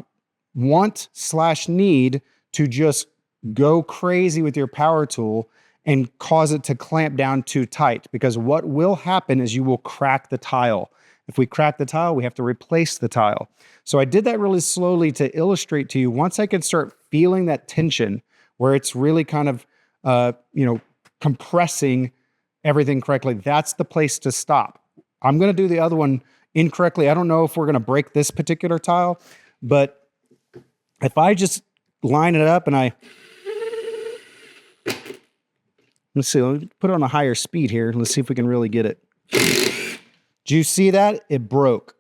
want/need to just go crazy with your power tool and cause it to clamp down too tight, because what will happen is you will crack the tile. If we crack the tile, we have to replace the tile. So I did that really slowly to illustrate to you. Once I can start feeling that tension where it's really kind of, compressing everything correctly, that's the place to stop. I'm going to do the other one incorrectly. I don't know if we're going to break this particular tile, but if I just line it up and let's see, let me put it on a higher speed here. Let's see if we can really get it. Do you see that? It broke.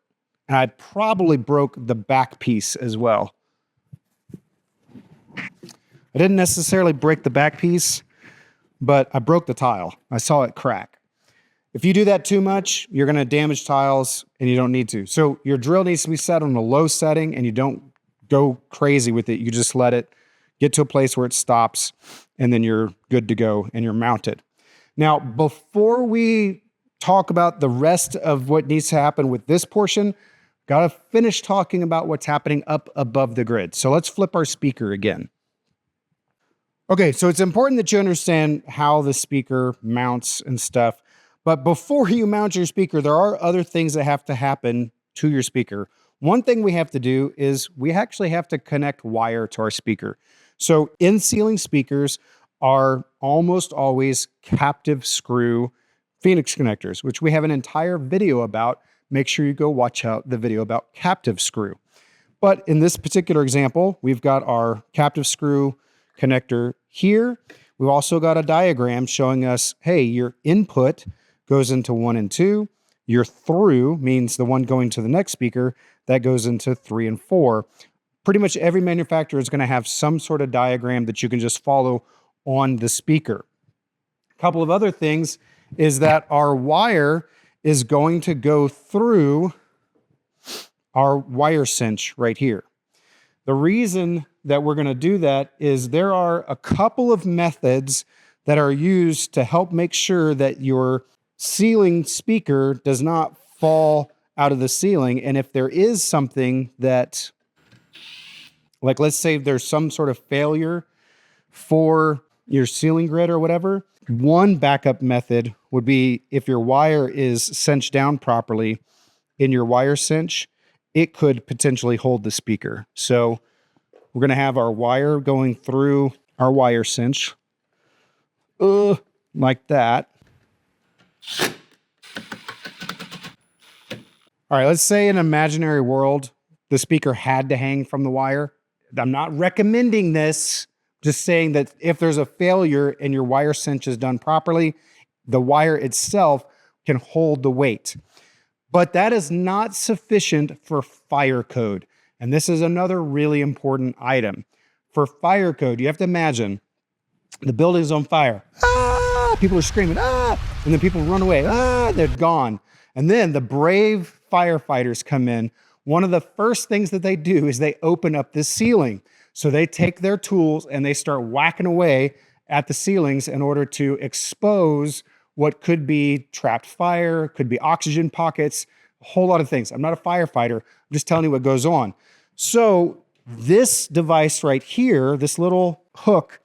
And I probably broke the back piece as well. I didn't necessarily break the back piece, but I broke the tile. I saw it crack. If you do that too much, you're going to damage tiles and you don't need to. So your drill needs to be set on a low setting and you don't go crazy with it. You just let it get to a place where it stops and then you're good to go and you're mounted. Now, before we talk about the rest of what needs to happen with this portion, got to finish talking about what's happening up above the grid. So let's flip our speaker again. Okay, so it's important that you understand how the speaker mounts and stuff. But before you mount your speaker, there are other things that have to happen to your speaker. One thing we have to do is we actually have to connect wire to our speaker. So in-ceiling speakers are almost always captive screw Phoenix connectors, which we have an entire video about. Make sure you go watch out the video about captive screw. But in this particular example, we've got our captive screw connector here. We've also got a diagram showing us, hey, your input goes into 1 and 2. Your through means the one going to the next speaker, that goes into 3 and 4. Pretty much every manufacturer is going to have some sort of diagram that you can just follow on the speaker. A couple of other things is that our wire is going to go through our wire cinch right here. The reason that we're going to do that is there are a couple of methods that are used to help make sure that your ceiling speaker does not fall out of the ceiling. And if there is something that, like let's say there's some sort of failure for your ceiling grid or whatever, one backup method would be if your wire is cinched down properly in your wire cinch, it could potentially hold the speaker. So we're going to have our wire going through our wire cinch like that. All right, let's say in an imaginary world, the speaker had to hang from the wire. I'm not recommending this, just saying that if there's a failure and your wire cinch is done properly, the wire itself can hold the weight. But that is not sufficient for fire code. And this is another really important item. For fire code, you have to imagine the building's on fire. Ah! People are screaming, ah! And then people run away, ah! They're gone. And then the brave firefighters come in. One of the first things that they do is they open up the ceiling. So they take their tools and they start whacking away at the ceilings in order to expose what could be trapped fire, could be oxygen pockets, a whole lot of things. I'm not a firefighter. I'm just telling you what goes on. So this device right here, this little hook,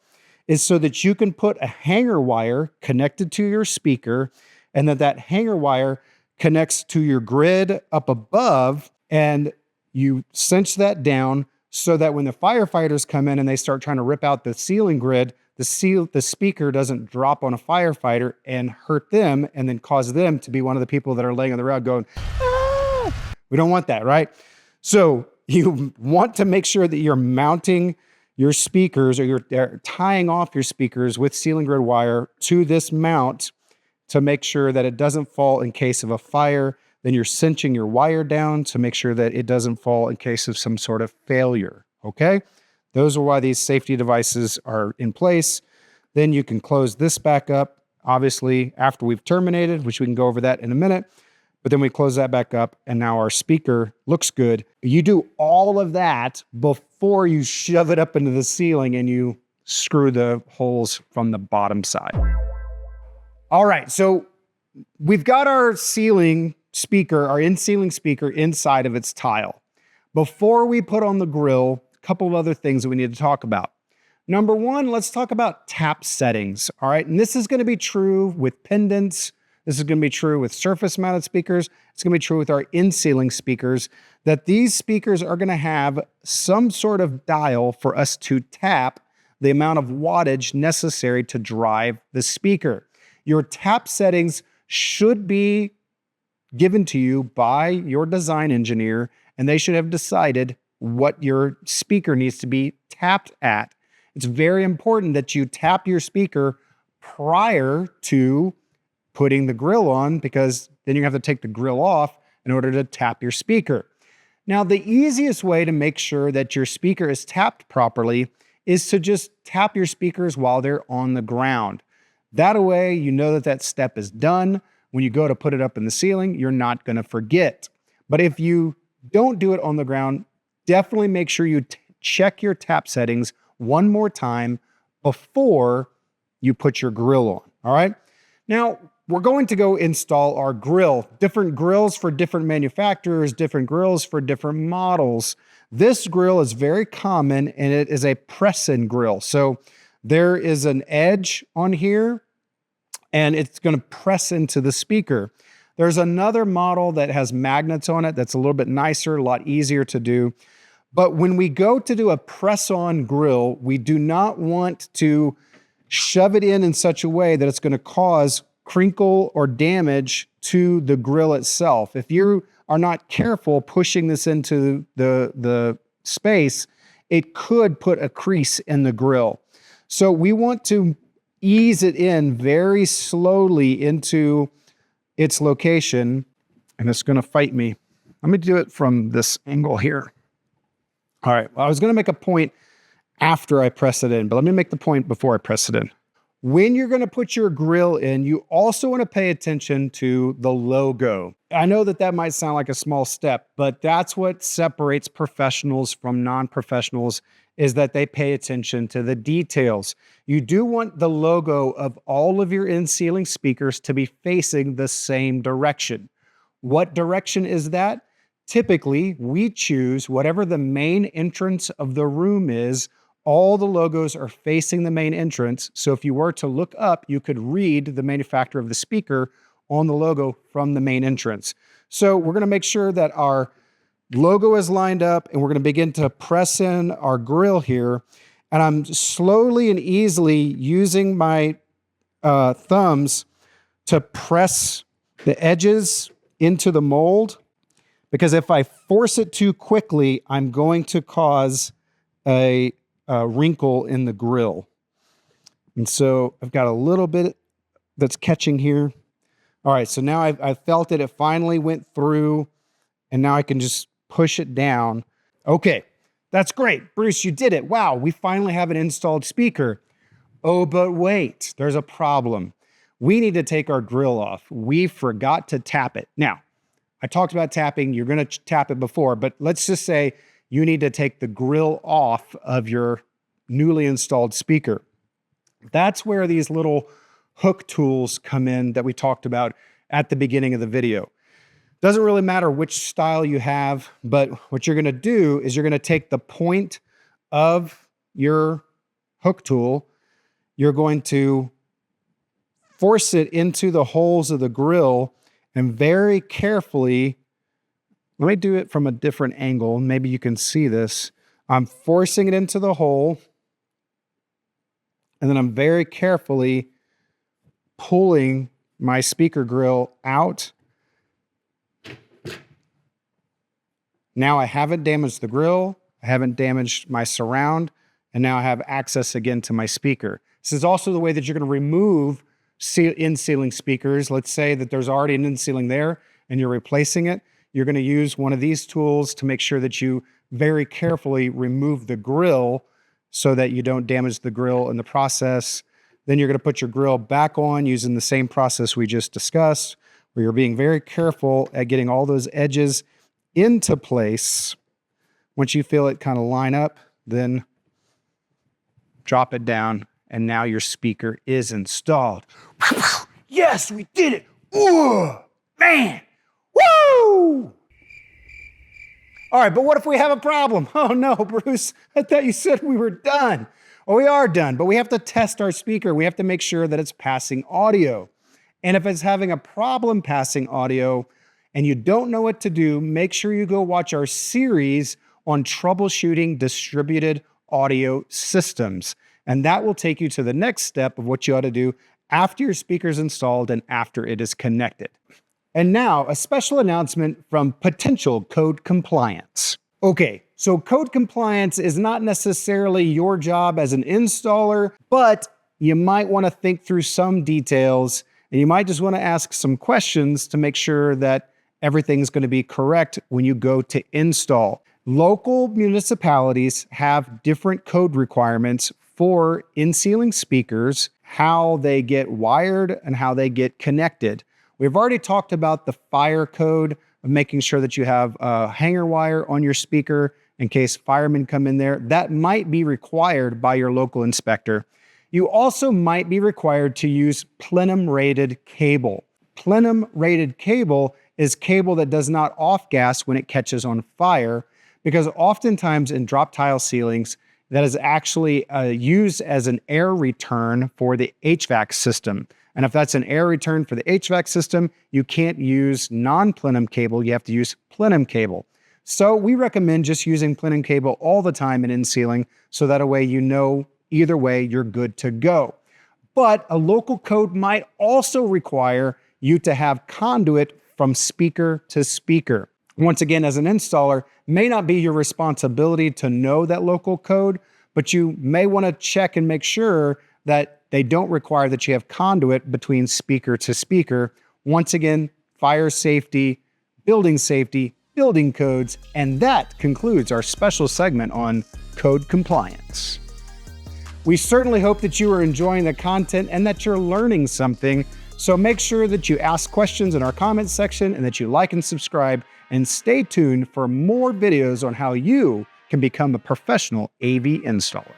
is so that you can put a hanger wire connected to your speaker, and that hanger wire connects to your grid up above, and you cinch that down so that when the firefighters come in and they start trying to rip out the ceiling grid, the speaker doesn't drop on a firefighter and hurt them and then cause them to be one of the people that are laying on the road going, ah! We don't want that, right? So you want to make sure that you're mounting your speakers or you're tying off your speakers with ceiling grid wire to this mount to make sure that it doesn't fall in case of a fire. Then you're cinching your wire down to make sure that it doesn't fall in case of some sort of failure, okay? Those are why these safety devices are in place. Then you can close this back up, obviously, after we've terminated, which we can go over that in a minute. But then we close that back up, and now our speaker looks good. You do all of that before you shove it up into the ceiling and you screw the holes from the bottom side. All right, so we've got our ceiling speaker, our in-ceiling speaker inside of its tile. Before we put on the grill, a couple of other things that we need to talk about. Number one, let's talk about tap settings, all right? And this is gonna be true with pendants. This is gonna be true with surface-mounted speakers. It's gonna be true with our in-ceiling speakers, that these speakers are gonna have some sort of dial for us to tap the amount of wattage necessary to drive the speaker. Your tap settings should be given to you by your design engineer, and they should have decided what your speaker needs to be tapped at. It's very important that you tap your speaker prior to putting the grill on, because then you have to take the grill off in order to tap your speaker. Now, the easiest way to make sure that your speaker is tapped properly is to just tap your speakers while they're on the ground. That way, you know that that step is done. when you go to put it up in the ceiling, you're not going to forget. But if you don't do it on the ground, definitely make sure you check your tap settings one more time before you put your grill on. All right. Now we're going to go install our grill. Different grills for different manufacturers, different grills for different models. This grill is very common and it is a press-in grill. So there is an edge on here and it's going to press into the speaker. There's another model that has magnets on it that's a little bit nicer, a lot easier to do. But when we go to do a press-on grill, we do not want to shove it in such a way that it's going to cause crinkle or damage to the grill itself. If you are not careful pushing this into the space, it could put a crease in the grill. So we want to ease it in very slowly into its location, and it's going to fight me. Let me do it from this angle here. All right, well, I was going to make a point after I press it in, but let me make the point before I press it in. When you're going to put your grill in, you also want to pay attention to the logo. I know that that might sound like a small step, but that's what separates professionals from non-professionals, is that they pay attention to the details. You do want the logo of all of your in-ceiling speakers to be facing the same direction. What direction is that? Typically, we choose whatever the main entrance of the room is. All the logos are facing the main entrance. So if you were to look up, you could read the manufacturer of the speaker on the logo from the main entrance. So we're going to make sure that our logo is lined up, and we're going to begin to press in our grill here. And I'm slowly and easily using my thumbs to press the edges into the mold, because if I force it too quickly, I'm going to cause a wrinkle in the grill. And so I've got a little bit that's catching here. All right, so now I've felt it. It finally went through, and now I can just push it down. Okay, that's great. Bruce, you did it. Wow, we finally have an installed speaker. Oh, but wait, there's a problem. We need to take our grill off. We forgot to tap it. Now, I talked about tapping. You're going to tap it before, but let's just say you need to take the grill off of your newly installed speaker. That's where these little hook tools come in that we talked about at the beginning of the video. Doesn't really matter which style you have, but what you're going to do is you're going to take the point of your hook tool. You're going to force it into the holes of the grill, and very carefully, let me do it from a different angle. Maybe you can see this. I'm forcing it into the hole, and then I'm very carefully pulling my speaker grill out. Now I haven't damaged the grill, I haven't damaged my surround, and now I have access again to my speaker. This is also the way that you're going to remove in-ceiling speakers. Let's say that there's already an in-ceiling there and you're replacing it. You're going to use one of these tools to make sure that you very carefully remove the grill so that you don't damage the grill in the process. Then you're going to put your grill back on using the same process we just discussed, where you're being very careful at getting all those edges into place. Once you feel it kind of line up, then drop it down, and now your speaker is installed. Yes, we did it. Ooh, man. Woo! All right, but what if we have a problem? Oh no, Bruce, I thought you said we were done. Well, we are done, but we have to test our speaker. We have to make sure that it's passing audio. And if it's having a problem passing audio and you don't know what to do, make sure you go watch our series on troubleshooting distributed audio systems. And that will take you to the next step of what you ought to do after your speaker's installed and after it is connected. And now, a special announcement from Potential Code Compliance. Okay, so code compliance is not necessarily your job as an installer, but you might want to think through some details, and you might just want to ask some questions to make sure that everything's going to be correct when you go to install. Local municipalities have different code requirements for in-ceiling speakers, how they get wired and how they get connected. We've already talked about the fire code of making sure that you have a hanger wire on your speaker in case firemen come in there. That might be required by your local inspector. You also might be required to use plenum-rated cable. Plenum-rated cable is cable that does not off-gas when it catches on fire, because oftentimes in drop tile ceilings, that is actually used as an air return for the HVAC system. And if that's an air return for the HVAC system, you can't use non-plenum cable, you have to use plenum cable. So we recommend just using plenum cable all the time in sealing, so that way you know either way you're good to go. But a local code might also require you to have conduit from speaker to speaker. Once again, as an installer, may not be your responsibility to know that local code, but you may want to check and make sure that they don't require that you have conduit between speaker to speaker. Once again, fire safety, building codes, and that concludes our special segment on code compliance. We certainly hope that you are enjoying the content and that you're learning something. So make sure that you ask questions in our comments section and that you like and subscribe, and stay tuned for more videos on how you can become a professional AV installer.